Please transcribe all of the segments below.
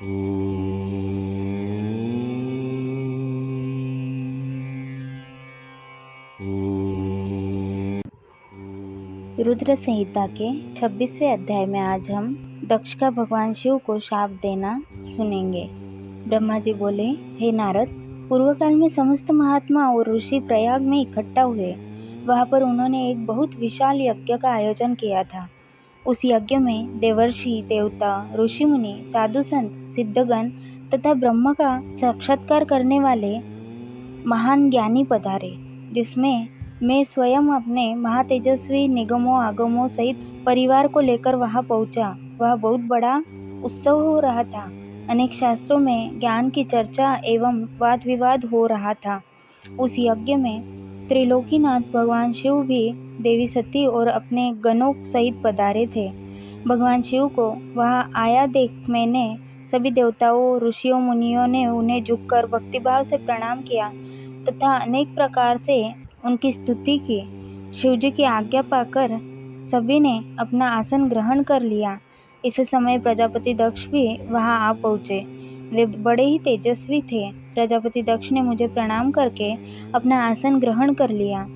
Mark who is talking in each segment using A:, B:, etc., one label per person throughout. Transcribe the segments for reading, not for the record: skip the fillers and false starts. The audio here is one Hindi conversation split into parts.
A: रुद्र संहिता के 26वें अध्याय में आज हम दक्ष का भगवान शिव को शाप देना सुनेंगे। ब्रह्मा जी बोले, हे नारद, पूर्व काल में समस्त महात्मा और ऋषि प्रयाग में इकट्ठा हुए। वहां पर उन्होंने एक बहुत विशाल यज्ञ का आयोजन किया था। उस यज्ञ में देवर्षि, देवता, ऋषि मुनि, साधु संत, सिद्धगण तथा ब्रह्म का साक्षात्कार करने वाले महान ज्ञानी पधारे, जिसमें मैं स्वयं अपने महातेजस्वी निगमों आगमों सहित परिवार को लेकर वहां पहुंचा। वह बहुत बड़ा उत्सव हो रहा था। अनेक शास्त्रों में ज्ञान की चर्चा एवं वाद विवाद हो रहा था। उस यज्ञ में त्रिलोकीनाथ भगवान शिव भी देवी सती और अपने गणों सहित पधारे थे। भगवान शिव को वहां आया देख मैंने सभी देवताओं, ऋषियों, मुनियों ने उन्हें झुककर भक्तिभाव से प्रणाम किया तथा अनेक प्रकार से उनकी स्तुति की। शिवजी की आज्ञा पाकर सभी ने अपना आसन ग्रहण कर लिया। इस समय प्रजापति दक्ष भी वहां आ पहुंचे। वे बड़े ही तेजस्वी थे। प्रजापति दक्ष ने मुझे प्रणाम करके अपना आसन ग्रहण कर लिया।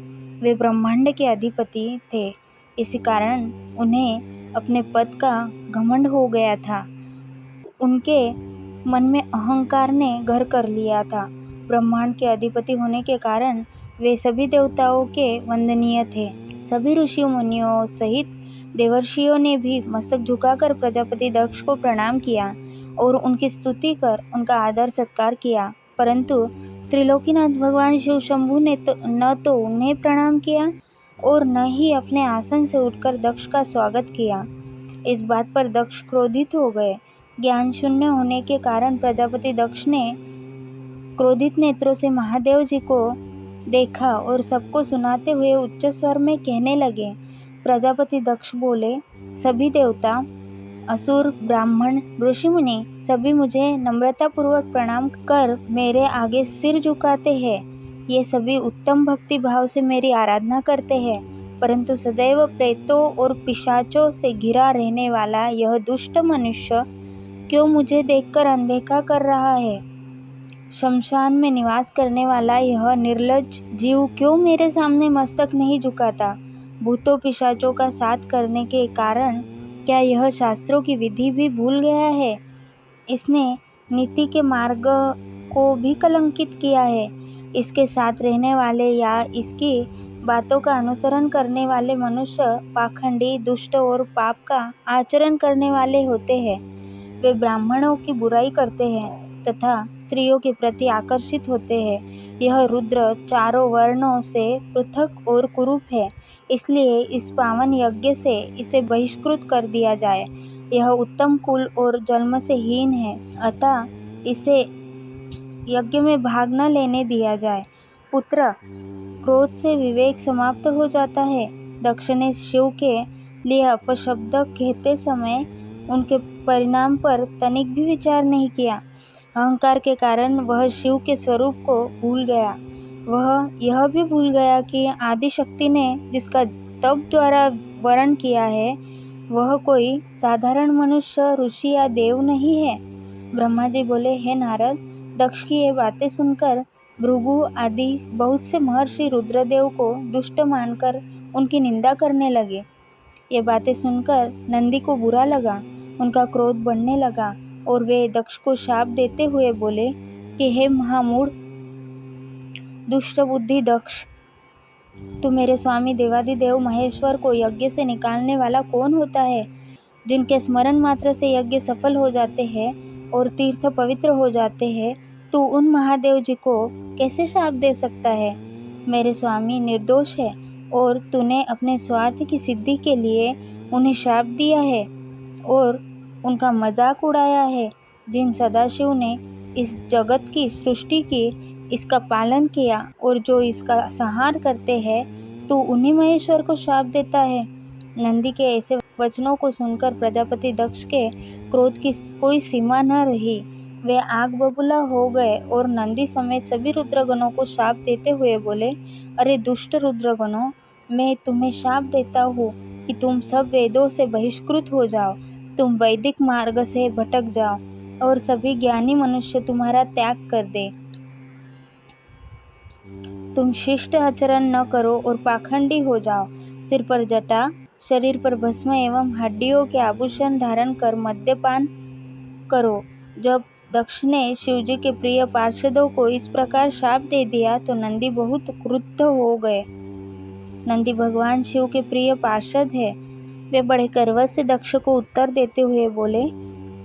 A: वे ब्रह्मांड के अधिपति थे, इसी कारण उन्हें अपने पद का घमंड हो गया था। उनके मन में अहंकार ने घर कर लिया था। ब्रह्मांड के अधिपति होने के कारण वे सभी देवताओं के वंदनीय थे। सभी ऋषि मुनियों सहित देवर्षियों ने भी मस्तक झुकाकर प्रजापति दक्ष को प्रणाम किया और उनकी स्तुति कर उनका आदर सत्कार किया। परंतु त्रिलोकीनाथ भगवान शिव शंभु ने न तो उन्हें प्रणाम किया और न ही अपने आसन से उठकर दक्ष का स्वागत किया। इस बात पर दक्ष क्रोधित हो गए। ज्ञान शून्य होने के कारण प्रजापति दक्ष ने क्रोधित नेत्रों से महादेव जी को देखा और सबको सुनाते हुए उच्च स्वर में कहने लगे। प्रजापति दक्ष बोले, सभी देवता, असुर, ब्राह्मण, ऋषि मुनि सभी मुझे नम्रता पूर्वक प्रणाम कर मेरे आगे सिर झुकाते हैं। ये सभी उत्तम भक्ति भाव से मेरी आराधना करते हैं, परंतु सदैव प्रेतों और पिशाचों से घिरा रहने वाला यह दुष्ट मनुष्य क्यों मुझे देखकर अनदेखा कर रहा है? शमशान में निवास करने वाला यह निर्लज्ज जीव क्यों मेरे सामने मस्तक नहीं झुकाता? भूतों पिशाचों का साथ करने के कारण क्या यह शास्त्रों की विधि भी भूल गया है? इसने नीति के मार्ग को भी कलंकित किया है। इसके साथ रहने वाले या इसकी बातों का अनुसरण करने वाले मनुष्य पाखंडी, दुष्ट और पाप का आचरण करने वाले होते हैं। वे ब्राह्मणों की बुराई करते हैं तथा स्त्रियों के प्रति आकर्षित होते हैं। यह रुद्र चारों वर्णों से पृथक और कुरूप है, इसलिए इस पावन यज्ञ से इसे बहिष्कृत कर दिया जाए। यह उत्तम कुल और जन्म से हीन है, अतः इसे यज्ञ में भाग न लेने दिया जाए। पुत्र, क्रोध से विवेक समाप्त हो जाता है। दक्ष ने शिव के लिए अपशब्द कहते समय उनके परिणाम पर तनिक भी विचार नहीं किया। अहंकार के कारण वह शिव के स्वरूप को भूल गया। वह यह भी भूल गया कि आदि शक्ति ने जिसका तप द्वारा वरण किया है वह कोई साधारण मनुष्य, ऋषि या देव नहीं है। ब्रह्मा जी बोले, हे नारद, दक्ष की ये बातें सुनकर भृगु आदि बहुत से महर्षि रुद्रदेव को दुष्ट मानकर उनकी निंदा करने लगे। ये बातें सुनकर नंदी को बुरा लगा। उनका क्रोध बढ़ने लगा और वे दक्ष को शाप देते हुए बोले कि हे महामूढ़, दुष्ट बुद्धि दक्ष, तू मेरे स्वामी देवादिदेव महेश्वर को यज्ञ से निकालने वाला कौन होता है? जिनके स्मरण मात्र से यज्ञ सफल हो जाते हैं और तीर्थ पवित्र हो जाते हैं, तू उन महादेव जी को कैसे शाप दे सकता है? मेरे स्वामी निर्दोष है और तूने अपने स्वार्थ की सिद्धि के लिए उन्हें शाप दिया है और उनका मजाक उड़ाया है। जिन सदाशिव ने इस जगत की सृष्टि की, इसका पालन किया और जो इसका संहार करते हैं, तो उन्हीं महेश्वर को शाप देता है। नंदी के ऐसे वचनों को सुनकर प्रजापति दक्ष के क्रोध की कोई सीमा न रही। वे आग बबूला हो गए और नंदी समेत सभी रुद्रगणों को शाप देते हुए बोले, अरे दुष्ट रुद्रगणों, मैं तुम्हें शाप देता हूँ कि तुम सब वेदों से बहिष्कृत हो जाओ, तुम वैदिक मार्ग से भटक जाओ। और सभी ज्ञानी मनुष्य तुम्हारा त्याग कर दे। तुम शिष्ट आचरण न करो और पाखंडी हो जाओ। सिर पर जटा, शरीर पर भस्म एवं हड्डियों के आभूषण धारण कर मद्यपान करो। जब दक्ष ने शिवजी के प्रिय पार्षदों को इस प्रकार शाप दे दिया तो नंदी बहुत क्रुद्ध हो गए। नंदी भगवान शिव के प्रिय पार्षद है। वे बड़े गर्व से दक्ष को उत्तर देते हुए बोले,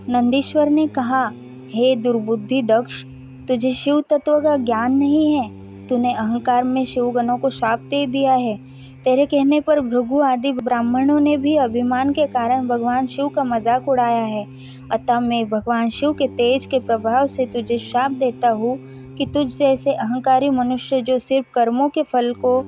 A: नंदीश्वर ने कहा, हे दुर्बुद्धि दक्ष, तुझे शिव तत्व का ज्ञान नहीं है। तूने अहंकार में शिवगणों को शाप दे दिया है। तेरे कहने पर भृगु आदि ब्राह्मणों ने भी अभिमान के कारण भगवान शिव का मजाक उड़ाया है। अतः मैं भगवान शिव के तेज के प्रभाव से तुझे शाप देता हूँ कि तुझ जैसे अहंकारी मनुष्य जो सिर्फ कर्मों के फल को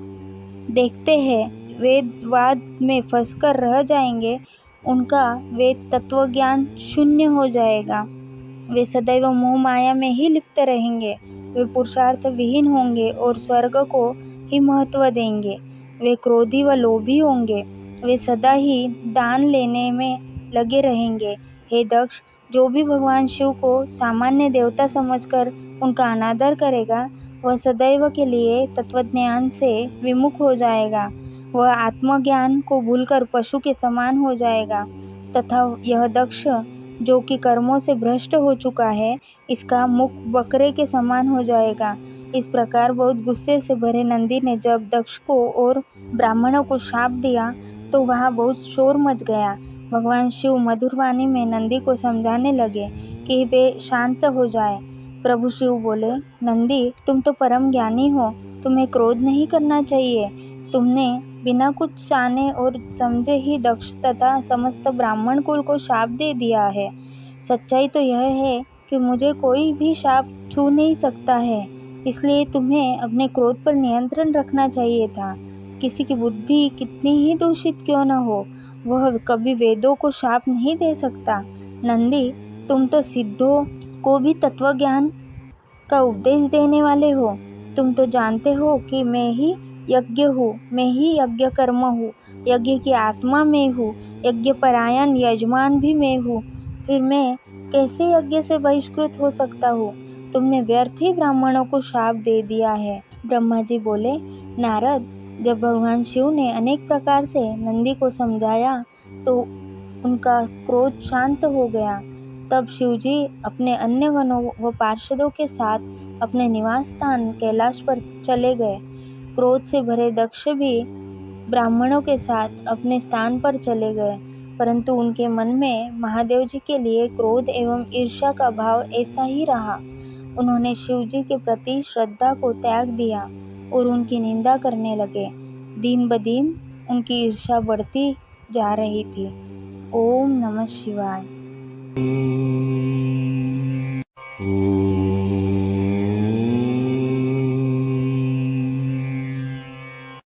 A: देखते हैं, वेदवाद में फंसकर रह जाएंगे। उनका वेद तत्व ज्ञान शून्य हो जाएगा। वे सदैव मोह माया में ही लिप्त रहेंगे। वे पुरुषार्थ विहीन होंगे और स्वर्ग को ही महत्व देंगे। वे क्रोधी व लोभी होंगे। वे सदा ही दान लेने में लगे रहेंगे। हे दक्ष, जो भी भगवान शिव को सामान्य देवता समझकर उनका अनादर करेगा, वह सदैव के लिए तत्वज्ञान से विमुख हो जाएगा। वह आत्मज्ञान को भूलकर पशु के समान हो जाएगा। तथा यह दक्ष, जो कि कर्मों से भ्रष्ट हो चुका है, इसका मुख बकरे के समान हो जाएगा। इस प्रकार बहुत गुस्से से भरे नंदी ने जब दक्ष को और ब्राह्मणों को शाप दिया तो वहाँ बहुत शोर मच गया। भगवान शिव मधुर वाणी में नंदी को समझाने लगे कि वे शांत हो जाए। प्रभु शिव बोले, नंदी, तुम तो परम ज्ञानी हो, तुम्हें क्रोध नहीं करना चाहिए। तुमने बिना कुछ जाने और समझे ही दक्ष तथा समस्त ब्राह्मण कुल को शाप दे दिया है। सच्चाई तो यह है कि मुझे कोई भी शाप छू नहीं सकता है, इसलिए तुम्हें अपने क्रोध पर नियंत्रण रखना चाहिए था। किसी की बुद्धि कितनी ही दूषित क्यों न हो, वह कभी वेदों को शाप नहीं दे सकता। नंदी, तुम तो सिद्धों को भी तत्वज्ञान का उपदेश देने वाले हो। तुम तो जानते हो कि मैं ही यज्ञ हूँ, मैं ही यज्ञ कर्म हूँ, यज्ञ की आत्मा मैं हूँ, यज्ञ परायण यजमान भी मैं हूँ। फिर मैं कैसे यज्ञ से बहिष्कृत हो सकता हूँ? तुमने व्यर्थ ही ब्राह्मणों को शाप दे दिया है। ब्रह्मा जी बोले, नारद, जब भगवान शिव ने अनेक प्रकार से नंदी को समझाया तो उनका क्रोध शांत हो गया। तब शिवजी अपने अन्य गणों व पार्षदों के साथ अपने निवास स्थान कैलाश पर चले गए। क्रोध से भरे दक्ष भी ब्राह्मणों के साथ अपने स्थान पर चले गए, परंतु उनके मन में महादेव जी के लिए क्रोध एवं ईर्ष्या का भाव ऐसा ही रहा। उन्होंने शिव जी के प्रति श्रद्धा को त्याग दिया और उनकी निंदा करने लगे। दिन ब दिन उनकी ईर्ष्या बढ़ती जा रही थी। ओम नमः शिवाय।